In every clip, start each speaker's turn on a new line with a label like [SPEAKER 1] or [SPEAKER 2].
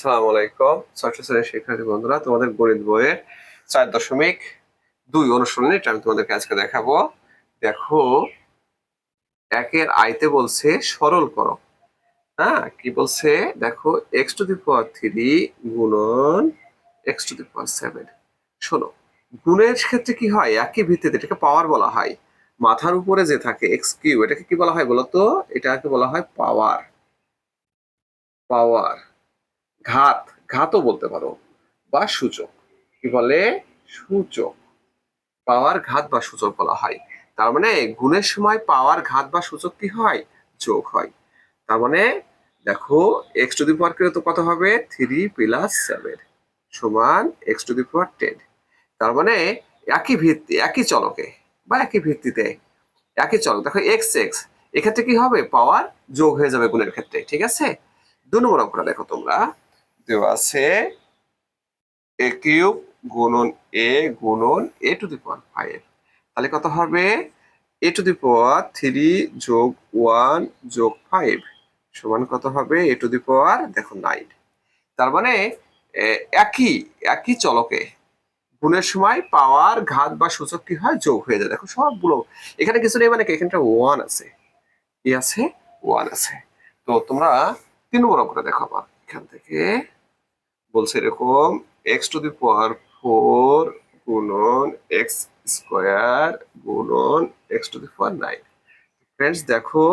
[SPEAKER 1] আসসালামু আলাইকুম ষষ্ঠ শ্রেণীর শিক্ষার্থী বন্ধুরা, তোমাদের গণিত বইয়ের 4.2 অনুশীলনীটা আমি তোমাদেরকে আজকে দেখাবো। দেখো, একের আইতে বলছে সরল করো। হ্যাঁ, কি বলছে দেখো, x⁻³ গুণন x⁻7। শোনো, গুণের ক্ষেত্রে কি হয়, একই ভিত্তিতে এটাকে পাওয়ার বলা হয়। মাথার উপরে যে থাকে x³ এটাকে কি বলা হয় বলতো? এটাকে বলা হয় পাওয়ার। পাওয়ার, ঘাত, ঘাতও বলতে পারো, বা সূচক। কি বলে? সূচক। পাওয়ার, ঘাত বা সূচক বলা হয়। তার মানে গুণের সময় পাওয়ার, ঘাত বা সূচক কি হয়? যোগ হয়। তার মানে দেখো, x⁻³ তো কত হবে? 3+7 সমান x⁻10। তার মানে একই ভিত্তি, একই চলকে বা একই ভিত্তিতে একই চলক। দেখো এক্স এক্স, এক্ষেত্রে কি হবে? পাওয়ার যোগ হয়ে যাবে গুণের ক্ষেত্রে। ঠিক আছে, 2 নম্বর অঙ্কটা দেখো তোমরা, দেওয়া আছে a³ গুণন a গুণন a⁵। তাহলে কত হবে? a⁻³ যোগ 1 যোগ 5 সমান কত হবে? দেখো 9। তার মানে একই একই চলকে গুণের সময় পাওয়ার, ঘাত বা সূচক কি হয়? যোগ হয়ে যায়। দেখো সবগুলো এখানে কিছু নেই, মানে কি এখানটা 1 আছে, কি আছে? 1 আছে। তো তোমরা 3 নম্বর অঙ্কটা দেখো আবার। এখান থেকে বলছে এরকম, x⁻4 গুণন x² গুণন x⁻9। ফ্রেন্ডস দেখো,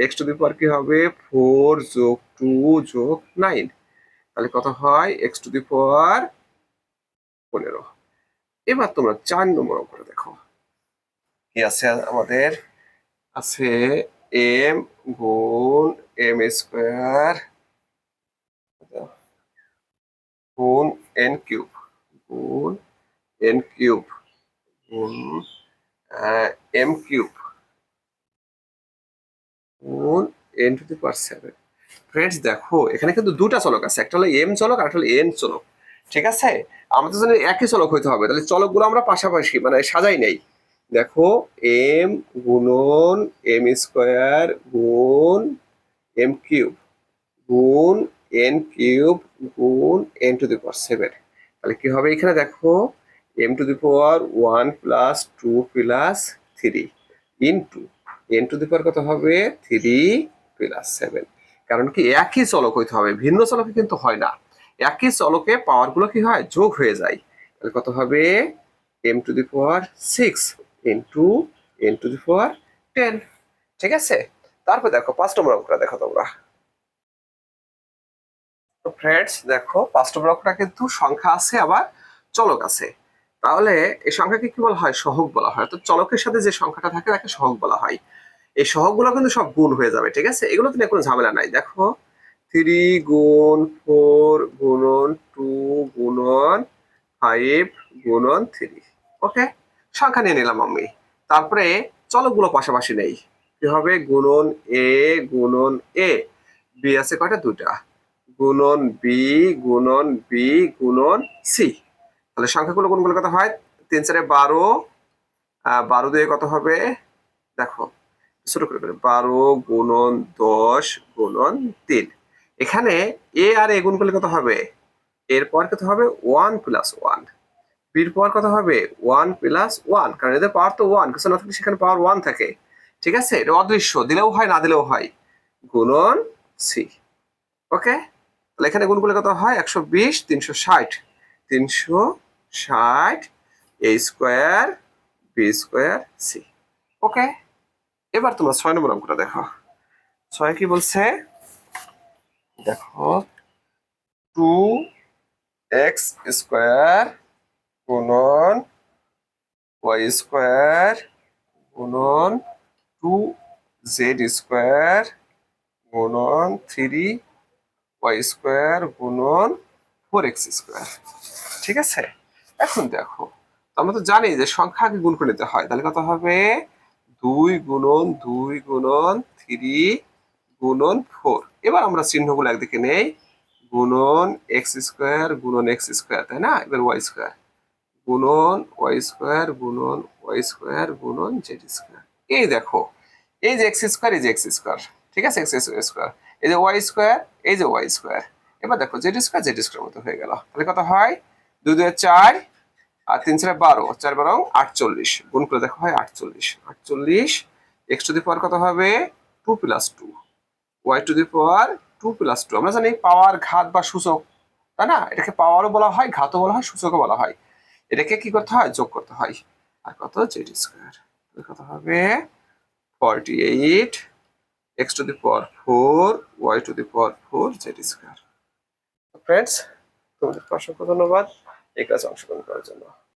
[SPEAKER 1] x⁻কি হবে? 4 যোগ 2 যোগ 9, তাহলে কত হয়? x⁻15। এবার তোমরা 4 নম্বর অঙ্কটা দেখো, কি আছে আমাদের? আছে m গুণ m² গুণ n³ গুণ n³ গুণ m³ গুণ n⁻7। ফ্রেন্ডস দেখো, এখানে কিন্তু দুটা চলক আছে, একটা হলো m চলক আর একটা হলো n চলক। ঠিক আছে, আমাদের জন্য একই চলক হইতে হবে, তাহলে চলকগুলো আমরা পাশাপাশি মানে সাজাই নেই। দেখো, m গুণন m² গুণ m³ গুণ n³ গুণ n⁻7। তাহলে কি হবে এখানে? দেখো, m⁻1 + 2 + 3 ইন্টু n⁻, কত হবে? 3 + 7। কারণ কি একই চলক হইতে হবে, ভিন্ন চলকে কিন্তু হয় না। একই চলকে পাওয়ার গুলো কি হয়? যোগ হয়ে যায়। তাহলে কত হবে? m⁻6 into n⁻10। ঠিক আছে, তারপর দেখো 5 নম্বর অঙ্কটা দেখো তোমরা। তো ফ্রেন্ডস দেখো, 5 নম্বর অঙ্কটা কিন্তু সংখ্যা আছে আবার চলক আছে। তাহলে এই সংখ্যাকে কি বলা হয়? সহগ বলা হয়। তো চলকের সাথে যে সংখ্যাটা থাকে তাকে সহগ বলা হয়। এই সহগগুলো কিন্তু সব গুণ হয়ে যাবে। ঠিক আছে, এগুলো নিয়ে কোনো ঝামেলা নাই। দেখো, 3 গুণ 4 গুণন 2 গুণন 5 গুণন 3। ওকে, সংখ্যা নিয়ে নিলাম আমি। তারপরে চলকগুলো পাশাপাশি নেই। কি হবে? গুণন a গুণন a, b আছে কয়টা? 2টা, গুণন বি গুণন বি গুণন সি। তাহলে সংখ্যাগুলো কোনগুলো কত হয়? 3 × 4 = 12, 12 দিয়ে কত হবে? দেখো ছোট করে 12 গুণন 10 গুণন 3। এখানে এ আর এ গুণ করলে কত হবে? এর পর কত হবে? 1 + 1। বির পর কত হবে? 1 + 1, কারণ এদের পাওয়ার তো 1, কিছু না থাকলে সেখানে পাওয়ার 1 থাকে। ঠিক আছে, এটা অদৃশ্য, দিলেও হয় না দিলেও হয়। গুণন সি। ওকে, তাহলে এখানে গুণ করলে কত হয়? 120, 360, 360 a² b² c। ওকে, এবার তোমরা 6 নম্বর অঙ্কটা দেখো। 6 কি বলছে? দেখো, 2x² গুণন y² গুণন 2z² গুণন 3y² গুণন 4x²। ঠিক আছে, এখন দেখো, আমরা তো জানি যে সংখ্যা আগে গুণ করে নিতে হয়। তাহলে কত হবে? 2 গুণন 2 গুণন 3 গুণন 4। এবার আমরা চিহ্নগুলো একদিকে নেই, গুণন x² গুণন x², তাই না? এবার y² গুণন y² গুণন y² গুণন z²। এই দেখো, এই যে x², এই যে x², ঠিক আছে, x², এই যে y², এই যে y², এবার দেখো জেড স্কোয়ার মতো হয়ে গেল। তাহলে কত হয়, 2 2 4 আর 3 4 12, 4 12 48, গুণ করে দেখো হয় 48। এক্স টু দি পাওয়ার কত হবে, 2 plus 2, Y to the power 2 plus 2। আমরা জানি পাওয়ার ঘাত বা সূচক, তাই না? এটাকে পাওয়ারও বলা হয়, ঘাতও বলা হয়, সূচকও বলা হয়। এটাকে কি করতে হয়, যোগ করতে হয়। আর কত, জেড স্কোয়ার কত হবে 48, X to the power 4, Y to the power 4, Z square. Friends, তোমাদেরকে অসংখ্য ধন্যবাদ এই ক্লাসে অংশগ্রহণ করার জন্য।